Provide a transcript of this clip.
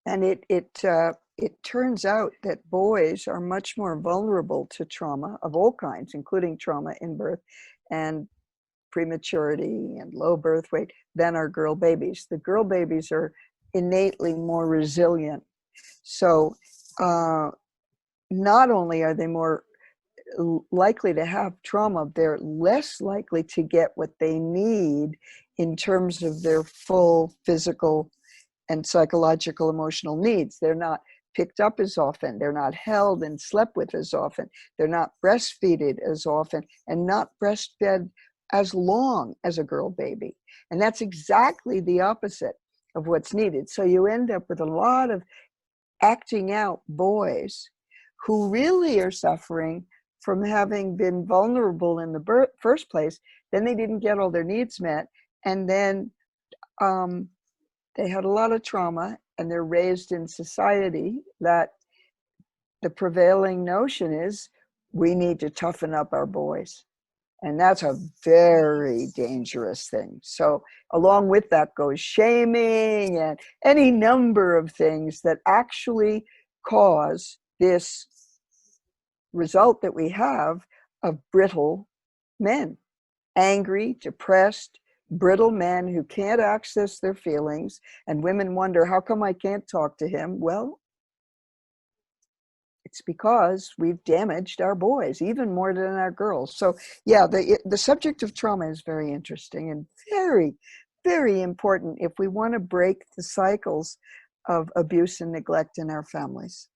And it turns out that boys are much more vulnerable to trauma of all kinds, including trauma in birth and prematurity and low birth weight, than are girl babies. The girl babies are innately more resilient. So not only are they more likely to have trauma, they're less likely to get what they need in terms of their full physical and psychological emotional needs. They're not picked up as often. They're not held and slept with as often. They're not breastfeeded as often and not breastfed as long as a girl baby. And that's exactly the opposite of what's needed. So you end up with a lot of acting out boys who really are suffering from having been vulnerable in the first place. Then they didn't get all their needs met. And then they had a lot of trauma, and they're raised in society that the prevailing notion is we need to toughen up our boys. And that's a very dangerous thing. So along with that goes shaming and any number of things that actually cause this result that we have of brittle men, angry, depressed, brittle men who can't access their feelings. And women wonder, how come I can't talk to him? Well, it's because we've damaged our boys even more than our girls. So yeah, the subject of trauma is very interesting and very, very important if we want to break the cycles of abuse and neglect in our families.